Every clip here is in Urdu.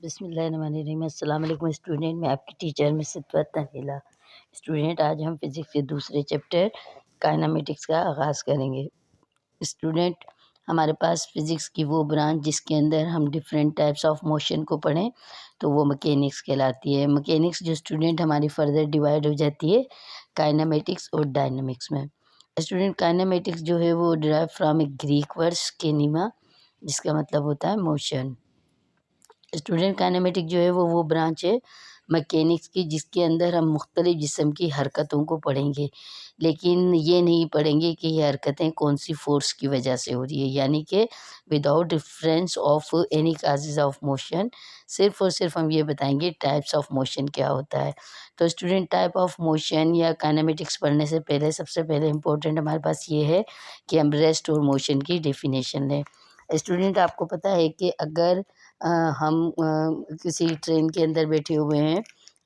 بسم اللہ الرحمن الرحیم۔ السلام علیکم اسٹوڈنٹ، میں آپ کی ٹیچر مسز تنزیلہ۔ اسٹوڈنٹ، آج ہم فزکس کے دوسرے چیپٹر کائنامیٹکس کا آغاز کریں گے۔ اسٹوڈنٹ، ہمارے پاس فزکس کی وہ برانچ جس کے اندر ہم ڈفرینٹ ٹائپس آف موشن کو پڑھیں تو وہ مکینکس کہلاتی ہے۔ مکینکس جو اسٹوڈنٹ ہماری فردر ڈیوائڈ ہو جاتی ہے کائنامیٹکس اور ڈائنامکس میں۔ اسٹوڈنٹ، کائنامیٹکس جو ہے وہ derive from a Greek word کینیما، جس کا مطلب ہوتا ہے موشن۔ اسٹوڈنٹ، کائنامیٹک جو ہے وہ برانچ ہے مکینکس کی جس کے اندر ہم مختلف جسم کی حرکتوں کو پڑھیں گے، لیکن یہ نہیں پڑھیں گے کہ یہ حرکتیں کون سی فورس کی وجہ سے ہو رہی ہے، یعنی کہ without difference of any causes of motion, صرف اور صرف ہم یہ بتائیں گے ٹائپس آف موشن کیا ہوتا ہے۔ تو اسٹوڈنٹ، ٹائپ آف موشن یا کائنامیٹکس پڑھنے سے پہلے سب سے پہلے امپورٹنٹ ہمارے پاس یہ ہے کہ ہم ریسٹ اور موشن کی ڈیفینیشن لیں۔ اسٹوڈنٹ، آپ کو پتہ ہے کہ اگر ہم کسی ٹرین کے اندر بیٹھے ہوئے ہیں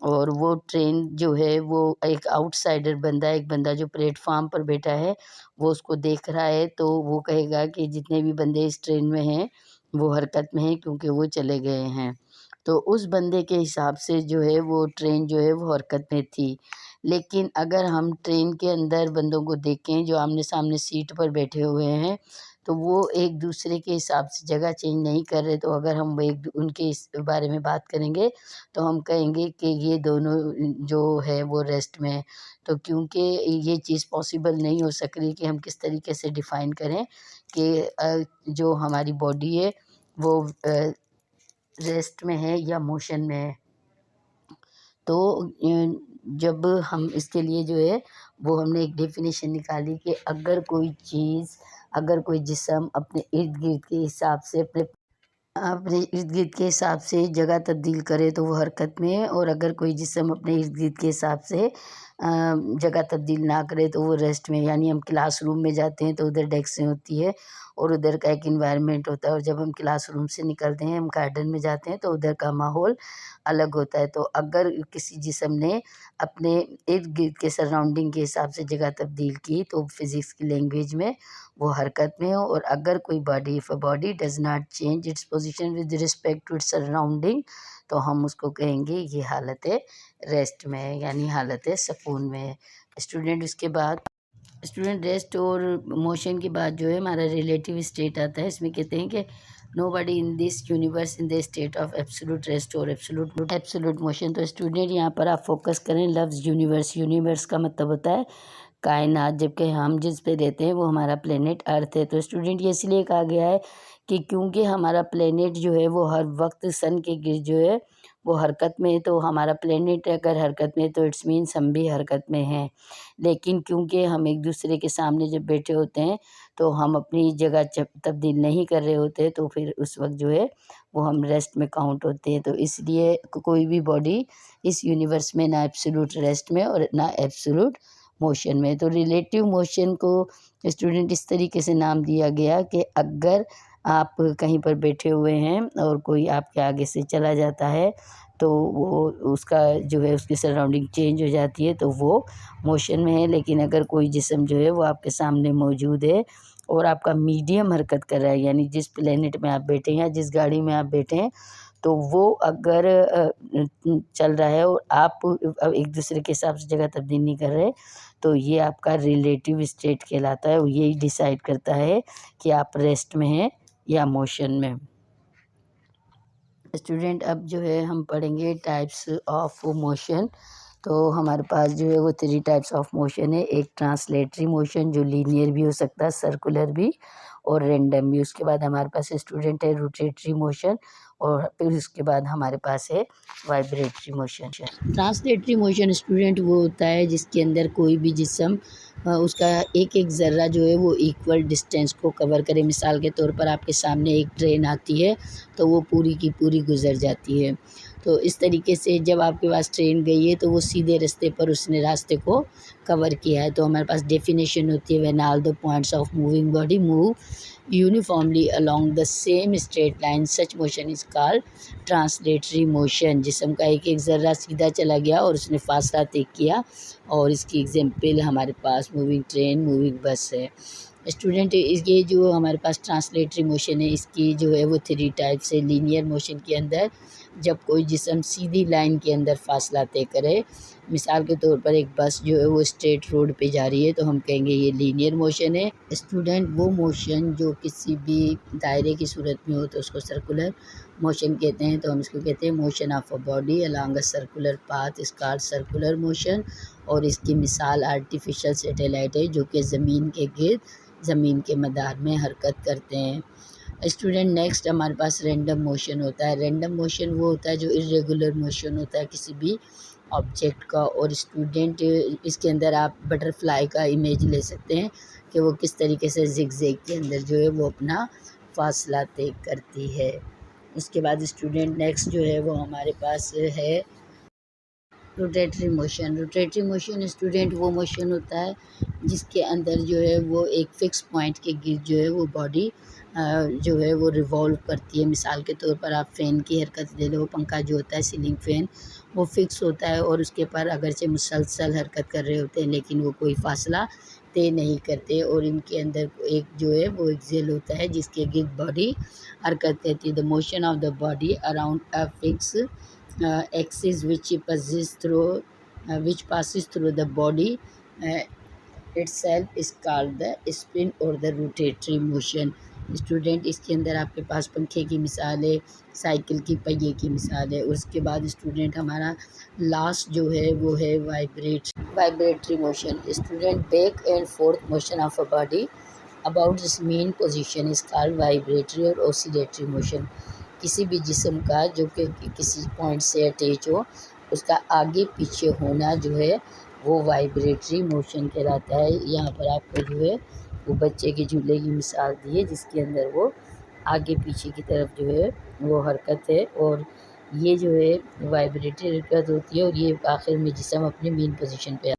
اور وہ ٹرین جو ہے وہ ایک آؤٹ سائڈر بندہ، ایک بندہ جو پلیٹ فارم پر بیٹھا ہے وہ اس کو دیکھ رہا ہے، تو وہ کہے گا کہ جتنے بھی بندے اس ٹرین میں ہیں وہ حرکت میں ہیں کیونکہ وہ چلے گئے ہیں۔ تو اس بندے کے حساب سے جو ہے وہ ٹرین جو ہے وہ حرکت میں تھی۔ لیکن اگر ہم ٹرین کے اندر بندوں کو دیکھیں جو آمنے سامنے سیٹ پر بیٹھے ہوئے ہیں تو وہ ایک دوسرے کے حساب سے جگہ چینج نہیں کر رہے، تو اگر ہم ان کے اس بارے میں بات کریں گے تو ہم کہیں گے کہ یہ دونوں جو ہے وہ ریسٹ میں ہے۔ تو کیونکہ یہ چیز پاسبل نہیں ہو سک رہی کہ ہم کس طریقے سے ڈیفائن کریں کہ جو ہماری باڈی ہے وہ ریسٹ میں ہے یا موشن میں ہے۔ تو جب ہم اس کے لیے جو ہے وہ ہم نے ایک ڈیفینیشن نکالی کہ اگر کوئی چیز، اگر کوئی جسم اپنے ارد گرد کے حساب سے جگہ تبدیل کرے تو وہ حرکت میں ہے، اور اگر کوئی جسم اپنے ارد گرد کے حساب سے جگہ تبدیل نہ کرے تو وہ ریسٹ میں۔ یعنی ہم کلاس روم میں جاتے ہیں تو ادھر ڈیسکیں ہوتی ہے اور ادھر کا ایک انوائرمنٹ ہوتا ہے، اور جب ہم کلاس روم سے نکلتے ہیں ہم گارڈن میں جاتے ہیں تو ادھر کا ماحول الگ ہوتا ہے۔ تو اگر کسی جسم نے اپنے ارد گرد کے سراؤنڈنگ کے حساب سے جگہ تبدیل کی تو فزکس کی لینگویج میں وہ حرکت میں ہو، اور اگر کوئی body if a body does not change its position with respect to its surrounding تو ہم اس کو کہیں گے یہ حالت ریسٹ میں ہے، یعنی حالت سکون میں ہے۔ اسٹوڈنٹ، اس کے بعد ریسٹ اور موشن کے بعد جو ہے ہمارا ریلیٹیو اسٹیٹ آتا ہے۔ اس میں کہتے ہیں کہ no body in this universe in the state of absolute rest اور ایبسولوٹ موشن۔ تو اسٹوڈنٹ، یہاں پر آپ فوکس کریں لفظ یونیورس۔ یونیورس کا مطلب ہوتا ہے کائنات، جبکہ ہم جس پہ رہتے ہیں وہ ہمارا پلینٹ ارتھ ہے۔ تو اسٹوڈنٹ، یہ اس لیے کہا گیا ہے کہ کیونکہ ہمارا پلینٹ جو ہے وہ ہر وقت سن کے گرد جو ہے وہ حرکت میں ہے، تو ہمارا پلینٹ اگر حرکت میں ہے تو اٹس مینس ہم بھی حرکت میں ہیں۔ لیکن کیونکہ ہم ایک دوسرے کے سامنے جب بیٹھے ہوتے ہیں تو ہم اپنی جگہ تبدیل نہیں کر رہے ہوتے، تو پھر اس وقت جو ہے وہ ہم ریسٹ میں کاؤنٹ ہوتے ہیں۔ تو اس لیے کوئی بھی باڈی اس یونیورس میں نہ ایبسولوٹ ریسٹ میں اور نہ ایبسولوٹ موشن میں۔ تو ریلیٹیو موشن کو اسٹوڈنٹ اس طریقے سے نام دیا گیا کہ اگر آپ کہیں پر بیٹھے ہوئے ہیں اور کوئی آپ کے آگے سے چلا جاتا ہے تو وہ اس کا جو ہے اس کی سراؤنڈنگ چینج ہو جاتی ہے تو وہ موشن میں ہے، لیکن اگر کوئی جسم جو ہے وہ آپ کے سامنے موجود ہے اور آپ کا میڈیم حرکت کر رہا ہے، یعنی جس پلینٹ میں آپ بیٹھے ہیں یا جس گاڑی میں آپ بیٹھے ہیں تو وہ اگر چل رہا ہے اور آپ ایک دوسرے کے حساب سے جگہ تبدیل نہیں کر رہے تو یہ آپ کا ریلیٹیو اسٹیٹ کہلاتا ہے، اور یہی ڈیسائیڈ کرتا ہے کہ آپ ریسٹ میں ہیں یا موشن میں۔ اسٹوڈنٹ، اب جو ہے ہم پڑھیں گے ٹائپس آف موشن۔ تو ہمارے پاس جو ہے وہ 3 ٹائپس آف موشن ہے۔ ایک ٹرانسلیٹری موشن جو لینئر بھی ہو سکتا ہے، سرکولر بھی اور رینڈم بھی۔ اس کے بعد ہمارے پاس اسٹوڈنٹ ہے روٹیٹری موشن، اور پھر اس کے بعد ہمارے پاس ہے وائبریٹری موشن۔ ٹرانسلیٹری موشن اسٹوڈنٹ وہ ہوتا ہے جس کے اندر کوئی بھی جسم اس کا ایک ایک ذرہ جو ہے وہ ایکول ڈسٹینس کو کور کرے۔ مثال کے طور پر آپ کے سامنے ایک ٹرین آتی ہے تو وہ پوری کی پوری گزر جاتی ہے۔ تو اس طریقے سے جب آپ کے پاس ٹرین گئی ہے تو وہ سیدھے راستے پر اس نے راستے کو کور کیا ہے۔ تو ہمارے پاس ڈیفینیشن ہوتی ہے when all the points of moving body move uniformly along the same straight line such motion is called translatory motion۔ جسم کا ایک ایک ذرہ سیدھا چلا گیا اور اس نے فاصلہ طے کیا، اور اس کی ایگزامپل ہمارے پاس موونگ ٹرین، موونگ بس ہے۔ اسٹوڈنٹ یہ جو ہمارے پاس ٹرانسلیٹری موشن ہے، اس کی جو ہے وہ 3 ٹائپس ہے۔ لینئر موشن کے اندر جب کوئی جسم سیدھی لائن کے اندر فاصلہ طے کرے، مثال کے طور پر ایک بس جو ہے وہ اسٹریٹ روڈ پہ جا رہی ہے تو ہم کہیں گے یہ لینئر موشن ہے۔ اسٹوڈنٹ وہ موشن جو کسی بھی دائرے کی صورت میں ہو تو اس کو سرکولر موشن کہتے ہیں، تو ہم اس کو کہتے ہیں motion of a body along a circular path is called circular motion۔ اور اس کی مثال آرٹیفیشل سیٹلائٹ ہے جو کہ زمین کے گرد زمین کے مدار میں حرکت کرتے ہیں۔ اسٹوڈنٹ نیکسٹ ہمارے پاس رینڈم موشن ہوتا ہے۔ رینڈم موشن وہ ہوتا ہے جو ارریگولر موشن ہوتا ہے کسی بھی آبجیکٹ کا، اور اسٹوڈنٹ اس کے اندر آپ بٹر فلائی کا امیج لے سکتے ہیں کہ وہ کس طریقے سے زگ زیگ کے اندر جو ہے وہ اپنا فاصلہ طے کرتی ہے۔ اس کے بعد اسٹوڈنٹ نیکسٹ جو ہے وہ ہمارے پاس ہے روٹیٹری موشن۔ روٹیٹری موشن اسٹوڈنٹ وہ موشن ہوتا ہے جس کے اندر جو ہے وہ ایک فکس پوائنٹ کے گرد جو ہے وہ باڈی جو ہے وہ ریوالو کرتی ہے۔ مثال کے طور پر آپ فین کی حرکت لے لو، پنکھا جو ہوتا ہے سیلنگ فین وہ فکس ہوتا ہے اور اس کے پر اگرچہ مسلسل حرکت کر رہے ہوتے ہیں لیکن وہ کوئی فاصلہ طے نہیں کرتے، اور ان کے اندر ایک جو ہے وہ ایکزیل ہوتا ہے جس کے گرد باڈی حرکت کرتی ہے۔ The motion of the body around a fix axis which passes through the body itself is called the spin or the rotatory motion۔ Student اس کے اندر آپ کے پاس پنکھے کی مثال ہے، سائیکل کی پہیے کی مثال ہے، اور اس کے بعد اسٹوڈنٹ ہمارا لاسٹ جو ہے وہ ہے vibratory motion. Student back and forth motion of a body about its mean position is called vibratory اور oscillatory motion۔ کسی بھی جسم کا جو کہ کسی پوائنٹ سے اٹیچ ہو اس کا آگے پیچھے ہونا جو ہے وہ وائبریٹری موشن کہلاتا ہے۔ یہاں پر آپ کو جو ہے وہ بچے کے جھولے کی مثال دی ہے جس کے اندر وہ آگے پیچھے کی طرف جو ہے وہ حرکت ہے، اور یہ جو ہے وائبریٹری حرکت ہوتی ہے اور یہ آخر میں جسم اپنے مین پوزیشن پہ